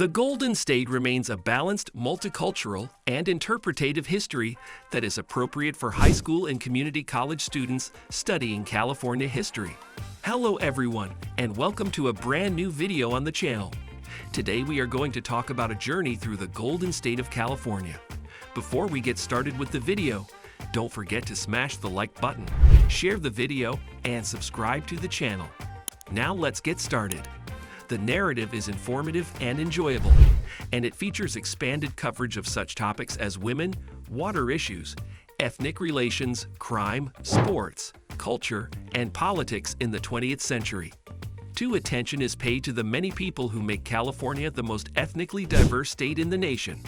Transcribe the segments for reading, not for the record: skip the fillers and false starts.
The Golden State remains a balanced, multicultural, and interpretative history that is appropriate for high school and community college students studying California history. Hello everyone, and welcome to a brand new video on the channel. Today we are going to talk about a journey through the Golden State of California. Before we get started with the video, don't forget to smash the like button, share the video, and subscribe to the channel. Now let's get started. The narrative is informative and enjoyable, and it features expanded coverage of such topics as women, water issues, ethnic relations, crime, sports, culture, and politics in the 20th century. Due attention is paid to the many people who make California the most ethnically diverse state in the nation,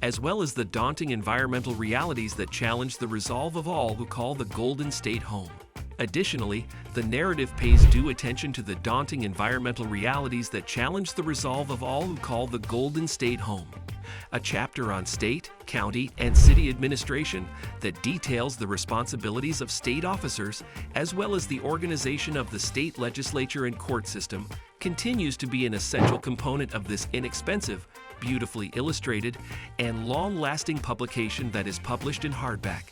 as well as the daunting environmental realities that challenge the resolve of all who call the Golden State home. Additionally, the narrative pays due attention to the daunting environmental realities that challenge the resolve of all who call the Golden State home. A chapter on state, county, and city administration that details the responsibilities of state officers, as well as the organization of the state legislature and court system, continues to be an essential component of this inexpensive, beautifully illustrated, and long-lasting publication that is published in hardback.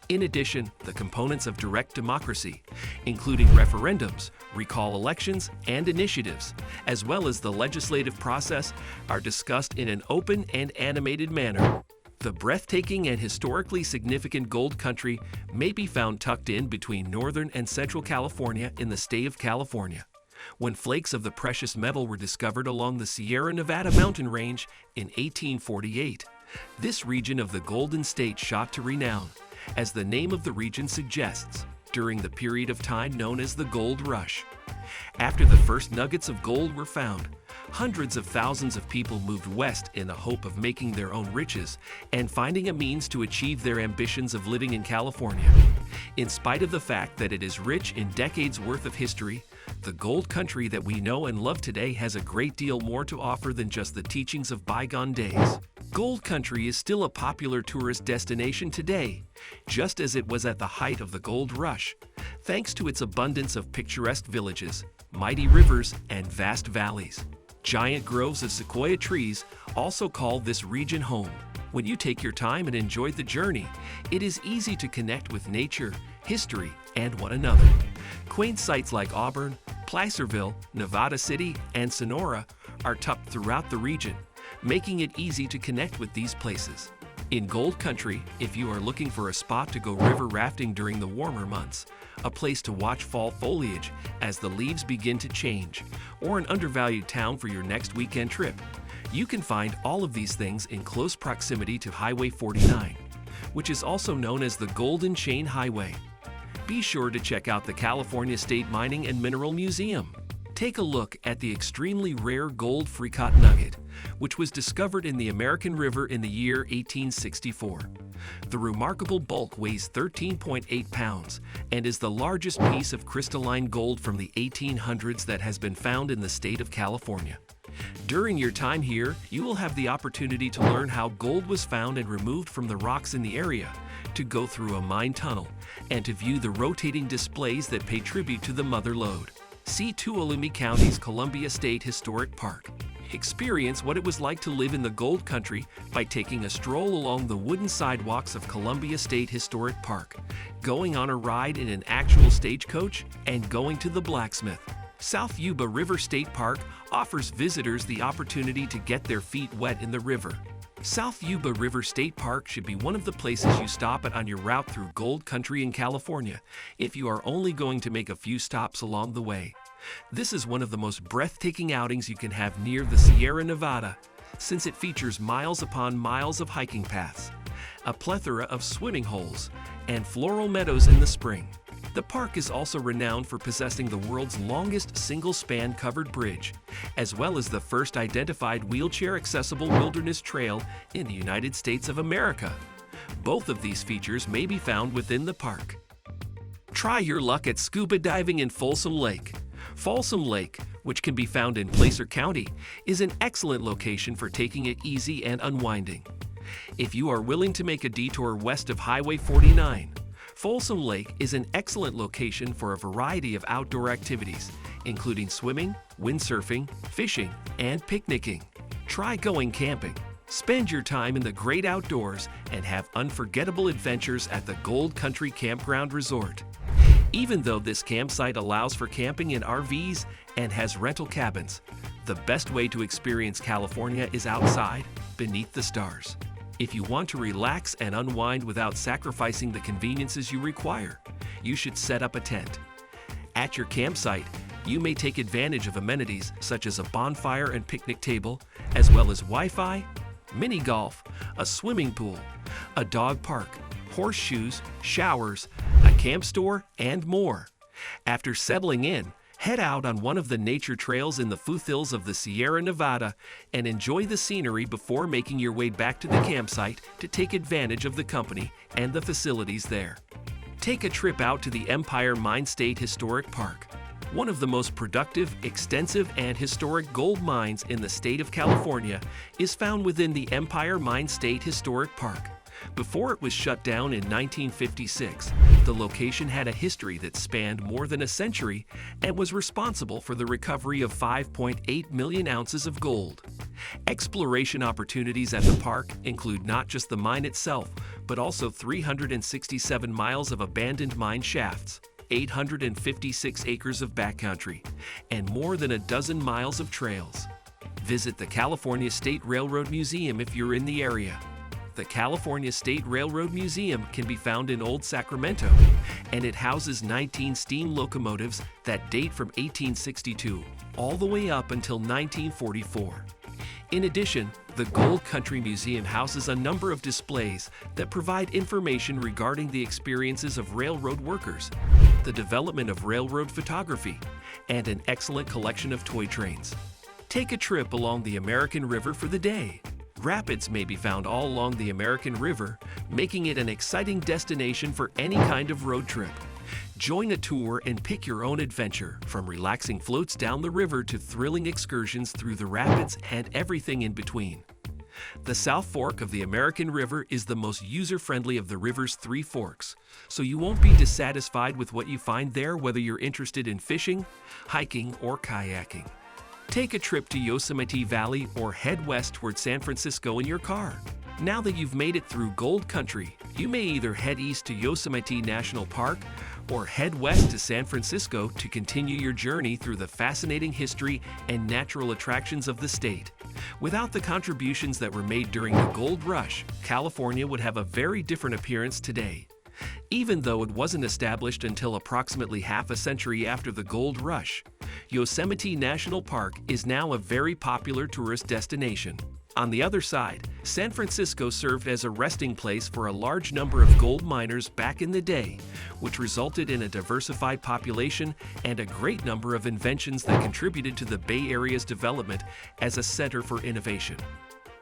In addition, the components of direct democracy, including referendums, recall elections, and initiatives, as well as the legislative process, are discussed in an open and animated manner. The breathtaking and historically significant Gold Country may be found tucked in between Northern and Central California in the state of California. When flakes of the precious metal were discovered along the Sierra Nevada mountain range in 1848, this region of the Golden State shot to renown, as the name of the region suggests, during the period of time known as the Gold Rush. After the first nuggets of gold were found, hundreds of thousands of people moved west in the hope of making their own riches and finding a means to achieve their ambitions of living in California. In spite of the fact that it is rich in decades worth of history, the Gold Country that we know and love today has a great deal more to offer than just the teachings of bygone days. Gold Country is still a popular tourist destination today, just as it was at the height of the Gold Rush, thanks to its abundance of picturesque villages, mighty rivers, and vast valleys. Giant groves of sequoia trees also call this region home. When you take your time and enjoy the journey, it is easy to connect with nature, history, and one another. Quaint sites like Auburn, Placerville, Nevada City, and Sonora are tucked throughout the region, making it easy to connect with these places. In Gold Country, if you are looking for a spot to go river rafting during the warmer months, a place to watch fall foliage as the leaves begin to change, or an undervalued town for your next weekend trip, you can find all of these things in close proximity to Highway 49, which is also known as the Golden Chain Highway. Be sure to check out the California State Mining and Mineral Museum. Take a look at the extremely rare gold fricot nugget, which was discovered in the American River in the year 1864. The remarkable bulk weighs 13.8 pounds and is the largest piece of crystalline gold from the 1800s that has been found in the state of California. During your time here, you will have the opportunity to learn how gold was found and removed from the rocks in the area, to go through a mine tunnel, and to view the rotating displays that pay tribute to the mother lode. See Tuolumne County's Columbia State Historic Park. Experience what it was like to live in the Gold Country by taking a stroll along the wooden sidewalks of Columbia State Historic Park, going on a ride in an actual stagecoach, and going to the blacksmith. South Yuba River State Park offers visitors the opportunity to get their feet wet in the river. South Yuba River State Park should be one of the places you stop at on your route through Gold Country in California if you are only going to make a few stops along the way. This is one of the most breathtaking outings you can have near the Sierra Nevada, since it features miles upon miles of hiking paths, a plethora of swimming holes, and floral meadows in the spring. The park is also renowned for possessing the world's longest single-span covered bridge, as well as the first identified wheelchair-accessible wilderness trail in the United States of America. Both of these features may be found within the park. Try your luck at scuba diving in Folsom Lake. Folsom Lake, which can be found in Placer County, is an excellent location for taking it easy and unwinding. If you are willing to make a detour west of Highway 49, Folsom Lake is an excellent location for a variety of outdoor activities, including swimming, windsurfing, fishing, and picnicking. Try going camping. Spend your time in the great outdoors and have unforgettable adventures at the Gold Country Campground Resort. Even though this campsite allows for camping in RVs and has rental cabins, the best way to experience California is outside, beneath the stars. If you want to relax and unwind without sacrificing the conveniences you require, you should set up a tent. At your campsite, you may take advantage of amenities such as a bonfire and picnic table, as well as Wi-Fi, mini golf, a swimming pool, a dog park, horseshoes, showers, a camp store, and more. After settling in, head out on one of the nature trails in the foothills of the Sierra Nevada and enjoy the scenery before making your way back to the campsite to take advantage of the company and the facilities there. Take a trip out to the Empire Mine State Historic Park, one of the most productive, extensive, and historic gold mines in the state of California is found within the Empire Mine State Historic Park. Before it was shut down in 1956, the location had a history that spanned more than a century and was responsible for the recovery of 5.8 million ounces of gold. Exploration opportunities at the park include not just the mine itself, but also 367 miles of abandoned mine shafts, 856 acres of backcountry, and more than a dozen miles of trails. Visit the California State Railroad Museum if you're in the area. The California State Railroad Museum can be found in Old Sacramento, and it houses 19 steam locomotives that date from 1862 all the way up until 1944. In addition, the Gold Country Museum houses a number of displays that provide information regarding the experiences of railroad workers, the development of railroad photography, and an excellent collection of toy trains. Take a trip along the American River for the day. Rapids may be found all along the American River, making it an exciting destination for any kind of road trip. Join a tour and pick your own adventure, from relaxing floats down the river to thrilling excursions through the rapids and everything in between. The South Fork of the American River is the most user-friendly of the river's three forks, so you won't be dissatisfied with what you find there, whether you're interested in fishing, hiking, or kayaking. Take a trip to Yosemite Valley or head west toward San Francisco in your car. Now that you've made it through Gold Country, you may either head east to Yosemite National Park or head west to San Francisco to continue your journey through the fascinating history and natural attractions of the state. Without the contributions that were made during the Gold Rush, California would have a very different appearance today. Even though it wasn't established until approximately half a century after the Gold Rush, Yosemite National Park is now a very popular tourist destination. On the other side, San Francisco served as a resting place for a large number of gold miners back in the day, which resulted in a diversified population and a great number of inventions that contributed to the Bay Area's development as a center for innovation.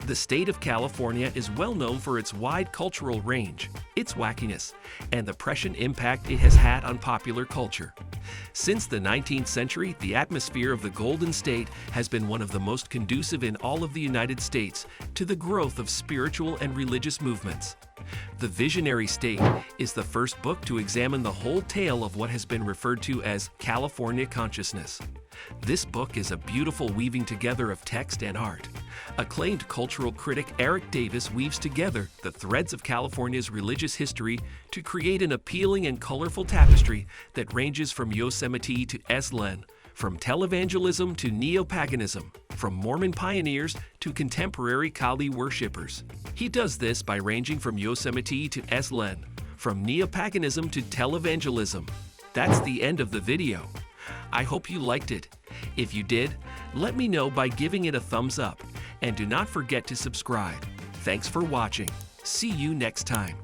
The state of California is well known for its wide cultural range, its wackiness, and the prescient impact it has had on popular culture. Since the 19th century, the atmosphere of the Golden State has been one of the most conducive in all of the United States to the growth of spiritual and religious movements. The Visionary State is the first book to examine the whole tale of what has been referred to as California consciousness. This book is a beautiful weaving together of text and art. Acclaimed cultural critic Eric Davis weaves together the threads of California's religious history to create an appealing and colorful tapestry that ranges from Yosemite to Esalen, from televangelism to neo-paganism, from Mormon pioneers to contemporary Kali worshippers. He does this by ranging from Yosemite to Esalen, from neo-paganism to televangelism. That's the end of the video. I hope you liked it. If you did, let me know by giving it a thumbs up, and do not forget to subscribe. Thanks for watching. See you next time.